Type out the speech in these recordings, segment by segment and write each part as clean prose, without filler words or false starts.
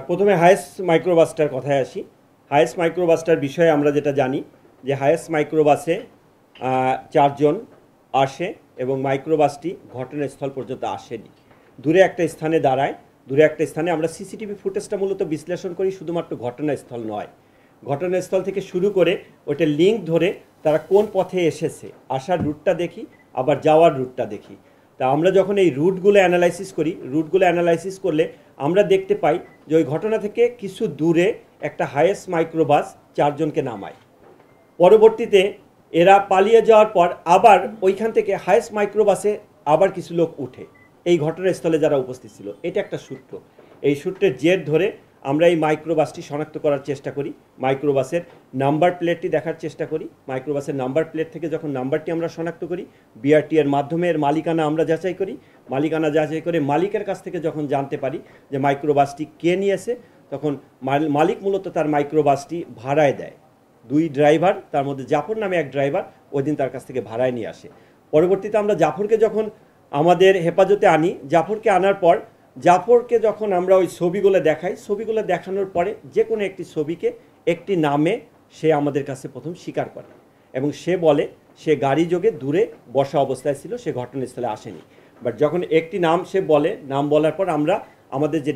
প্রথমে হায়েস্ট মাইক্রোবাসটার কথায় আসি। হায়েস্ট মাইক্রোবাসটার বিষয়ে আমরা যেটা জানি যে হায়েস্ট মাইক্রোবাসে 4 জন আসে এবং মাইক্রোবাসটি ঘটনাস্থল পর্যন্ত আসেনি, দূরে একটা স্থানে দাঁড়ায়। দূরে একটা স্থানে আমরা সিসিটিভি ফুটেজটা মূলত বিশ্লেষণ করি, শুধুমাত্র ঘটনাস্থল নয়, ঘটনাস্থল থেকে শুরু করে ওইটা লিঙ্ক ধরে তারা কোন পথে এসেছে, আসার রুটটা দেখি, আবার যাওয়ার রুটটা দেখি। তা আমরা যখন এই রুটগুলো অ্যানালাইসিস করলে আমরা দেখতে পাই যে ওই ঘটনা থেকে কিছু দূরে একটা হায়েস্ট মাইক্রোবাস 4 জনকে নামায়। পরবর্তীতে এরা পালিয়ে যাওয়ার পর আবার ওইখান থেকে হায়েস্ট মাইক্রোবাসে আবার কিছু লোক উঠে এই ঘটনাস্থলে যারা উপস্থিত ছিল। এটা একটা সূত্র। এই সূত্রের জের ধরে আমরা এই মাইক্রোবাসটি শনাক্ত করার চেষ্টা করি, মাইক্রোবাসের নাম্বার প্লেটটি দেখার চেষ্টা করি। মাইক্রোবাসের নাম্বার প্লেট থেকে যখন নাম্বারটি আমরা শনাক্ত করি, বিআরটি এর মাধ্যমে এর মালিকানা আমরা যাচাই করি। মালিকানা যাচাই করে মালিকের কাছ থেকে যখন জানতে পারি যে মাইক্রোবাসটি কে নিয়েছে, তখন মালিক মূলত তার মাইক্রোবাসটি ভাড়ায় দেয়। 2 ড্রাইভার, তার মধ্যে জাফর নামে এক ড্রাইভার ওই দিন তার কাছ থেকে ভাড়ায় নিয়ে আসে। পরবর্তীতে আমরা জাফরকে যখন আমাদের হেফাজতে আনি, জাফরকে আনার পর জাফরকে যখন আমরা ওই ছবিগুলো দেখাই, ছবিগুলো দেখানোর পরে যে কোনো একটি ছবিকে একটি নামে সে আমাদের কাছে প্রথম স্বীকার করে এবং সে বলে সে গাড়ি যোগে দূরে বসা অবস্থায় ছিল, সে ঘটনাস্থলে আসেনি। বাট যখন একটি নাম সে বলে, নাম বলার পর আমরা আমাদের যে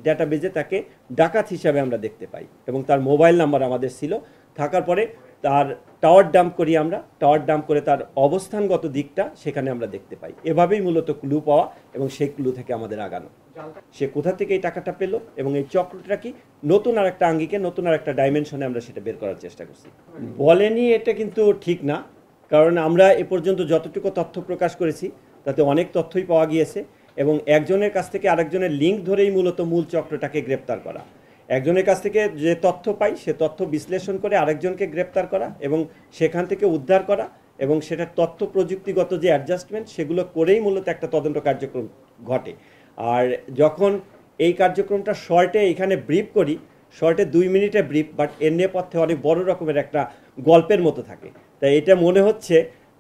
ডেটাবেজে তাকে ডাকাত হিসাবে আমরা দেখতে পাই এবং তার মোবাইল নাম্বার আমাদের ছিল। থাকার পরে তার টাওয়ার ডাম্প করি আমরা, টাওয়ার ডাম্প করে তার অবস্থানগত দিকটা সেখানে আমরা দেখতে পাই। এভাবেই মূলত ক্লু পাওয়া এবং সেই ক্লু থেকে আমাদের আগানো। সে কোথা থেকে এই টাকাটা পেল এবং এই চক্রটা কি নতুন আর একটা আঙ্গিকে, নতুন আর একটা ডাইমেনশনে আমরা সেটা বের করার চেষ্টা করছি। বলেনি এটা কিন্তু ঠিক না, কারণ আমরা এ পর্যন্ত যতটুকু তথ্য প্রকাশ করেছি তাতে অনেক তথ্যই পাওয়া গিয়েছে এবং একজনের কাছ থেকে আরেকজনের লিঙ্ক ধরেই মূলত মূল চক্রটাকে গ্রেপ্তার করা। একজনের কাছ থেকে যে তথ্য পাই সে তথ্য বিশ্লেষণ করে আরেকজনকে গ্রেপ্তার করা এবং সেখান থেকে উদ্ধার করা এবং সেটার তথ্য প্রযুক্তিগত যে অ্যাডজাস্টমেন্ট সেগুলো করেই মূলত একটা তদন্ত কার্যক্রম ঘটে। আর যখন এই কার্যক্রমটা শর্টে এখানে ব্রিফ করি, শর্টে 2 মিনিটে ব্রিফ, বাট এর নেপথ্যে অনেক বড় রকমের একটা গল্পের মতো থাকে। তাই এটা মনে হচ্ছে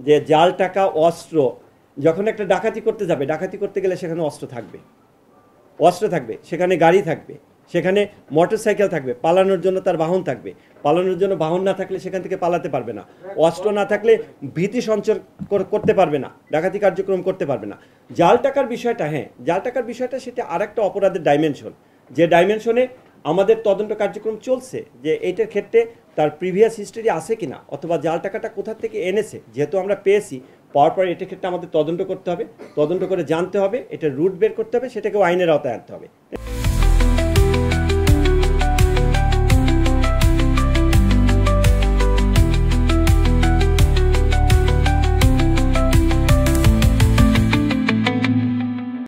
যে জাল টাকা, অস্ত্র, যখন একটা ডাকাতি করতে যাবে, ডাকাতি করতে গেলে সেখানে অস্ত্র থাকবে, সেখানে গাড়ি থাকবে, সেখানে মোটরসাইকেল থাকবে, পালানোর জন্য তার বাহন থাকবে। পালানোর জন্য বাহন না থাকলে সেখান থেকে পালাতে পারবে না, অস্ত্র না থাকলে ভীতি সঞ্চার করতে পারবে না, ডাকাতি কার্যক্রম করতে পারবে না। জাল টাকার বিষয়টা, জাল টাকার বিষয়টা সেটা আরেকটা অপরাধের ডাইমেনশন, যে ডাইমেনশনে আমাদের তদন্ত কার্যক্রম চলছে যে এইটার ক্ষেত্রে তার প্রিভিয়াস হিস্ট্রি আছে কিনা, অথবা জাল টাকাটা কোথা থেকে এনেছে। যেহেতু আমরা পেয়েছি, পাওয়ার পর এটার ক্ষেত্রে আমাদের তদন্ত করতে হবে, তদন্ত করে জানতে হবে, এটা রুট বের করতে হবে, সেটাকেও আইনের আওতায় আনতে হবে।